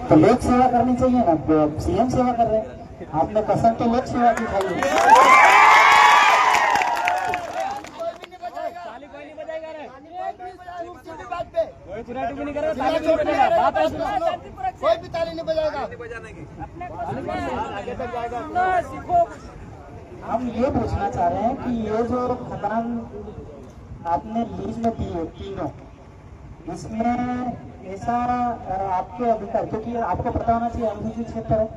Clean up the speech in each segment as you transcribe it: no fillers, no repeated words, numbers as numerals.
तो लोक सेवा करनी चाहिए ना, सीएम सेवा कर रहे हैं, आपने कसम तो लोक सेवा की खाई। कोई भी ताली नहीं बजाएगा। हम ये पूछना चाह रहे हैं कि ये जो खदान आपने लीज में दी है तीनों, इसमें ऐसा आपके अधिकार, क्योंकि आपको पता होना चाहिए अनुसूचित क्षेत्र है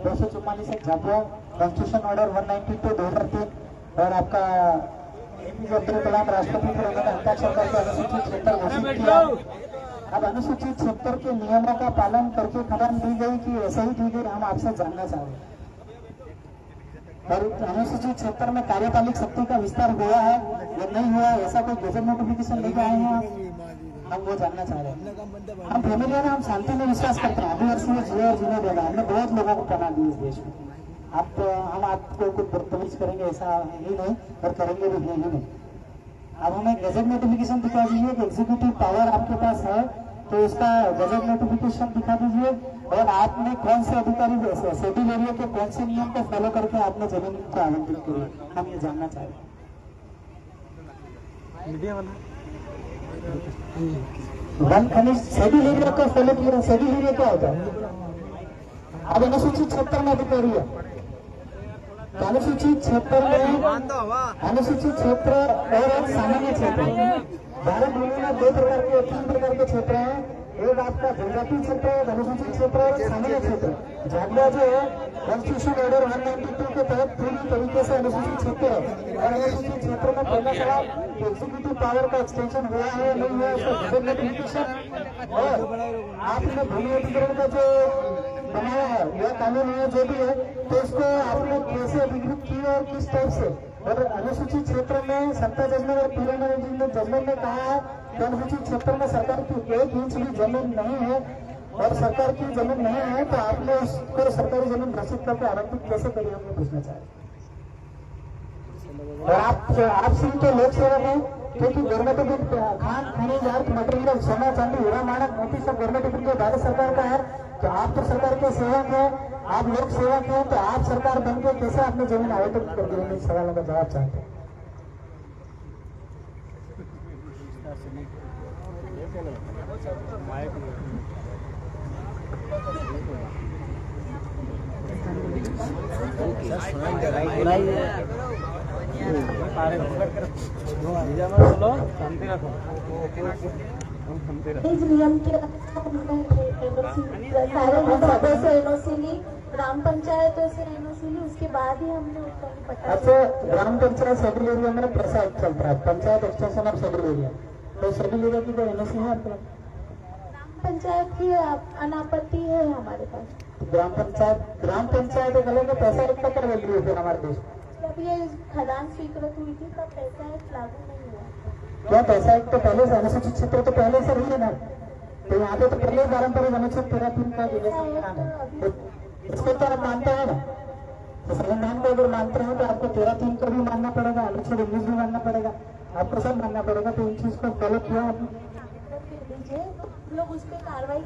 244 एक झाबुआ, कॉन्स्टिट्यूशन ऑर्डर 192 2003 और आपका एपीजे अब्दुल कलाम राष्ट्रपति पर उन्होंने हस्ताक्षर करके अनुसूचित क्षेत्र घोषित किया। अब अनुसूचित क्षेत्र के नियमों का पालन करके खदान दी गई कि ऐसे ही दी गई, हम आपसे जानना चाह रहे हैं। और अनुसूचित क्षेत्र में कार्यपालिक शक्ति का विस्तार हुआ है या नहीं हुआ, ऐसा कोई गजट नोटिफिकेशन लेके आए हैं आप, हम वो जानना चाह रहे हैं। हम फैमिली है ना, हम शांति में विश्वास करते हैं, आदिवासी में जिए और जीने देगा, हमने बहुत लोगों को प्रणा दी इस देश में। आप हम आपको कुछ बदतमीज करेंगे ऐसा ही नहीं और करेंगे भी नहीं। अब हमें गजट नोटिफिकेशन दिखा दीजिए कि एग्जीक्यूटिव पावर आपके पास है तो उसका गजट नोटिफिकेशन दिखा दीजिए, और आपने कौन से अधिकारी शेड्यूल एरिया के कौन से नियम को फॉलो करके आपने जमीन को आवंटित करी, हम ये जानना चाह रहे हैं। वन खनिज शेड्यूल एरिया का फॉलो किया, शेड्यूल एरिया क्या होता है? अब अनुसूचित क्षेत्र में अधिकारी है, अनुसूचित क्षेत्र में अनुसूचित क्षेत्र और सामान्य क्षेत्र, भारत भूमि में तीन प्रकार के क्षेत्र हैं। एक आपका जनजातीय क्षेत्र है, अनुसूचित क्षेत्र और सामान्य क्षेत्र। झाबुआ जो है कॉन्स्टिट्यूशन ऑर्डर 192 के तहत पूरी तरीके से अनुसूचित क्षेत्र है। और अनुसूचित क्षेत्र में पहला सवाल एग्जीक्यूटिव पावर का एक्सटेंशन हुआ है या नहीं हुआ, उसका गजट नोटिफिकेशन, और आपने भूमि अधिग्रहण का जो बनाया है यह कानून है जो भी है, तो उसको आपने कैसे अधिकृत किया और किस टाइप से। और अनुसूचित क्षेत्र में सत्ता जजमेंट और पीएम जजमेंट ने कहा है कि अनुसूचित क्षेत्र में सरकार की 1 इंच भी जमीन नहीं है, और सरकार की जमीन नहीं है तो आपने उसको सरकारी जमीन घोषित करके आवंटित कैसे करी, हम ये पूछना चाह रहे हैं। और आप सिर्फ तो लोक सेवक है, क्योंकि गवर्नमेंट ऑफ खान खनिज अर्थ मटेरियल सोना चांदी हीरा मानक मोती सब गवर्नमेंट ऑफ भारत सरकार का है, तो आप तो सरकार के सेवक हैं, आप लोक सेवक हैं, तो आप सरकार बन के कैसे आपने जमीन आवंटित कर दी, हम इस सवालों का जवाब चाहते हैं। इस नियम के सारे एनओसी ली, ग्राम पंचायतों से एनओसी ली, उसके बाद ही हमने उसका अच्छा, ग्राम पंचायत शेड्यूल एरिया में पैसा चलता है, panchayat extension of schedule area, तो शेड्यूल एरिया की कोई एनओसी है आपके? ग्राम पंचायत की अनापत्ति है हमारे पास। ग्राम पंचायत एक अलग पैसा रखता कर वैल्यू है हमारे देश में। जब ये खदान स्वीकृत हुई थी तब पैसा लागू नहीं हुआ। क्या पैसा एक तो पहले से अनुसूचित क्षेत्र तो पहले से रही है ना, तो यहाँ पे तो पहले पारंपरिक अनुच्छेद 13(3) का विवेचन है, इसको तो आप मानते हैं ना, तो संविधान को अगर मानते हैं तो आपको 13(3) को भी मानना पड़ेगा, अनुच्छेद 19 भी मानना पड़ेगा, आपको सब मानना पड़ेगा। तो इन चीज को फॉलो किया आपने, लोग उस पर कार्रवाई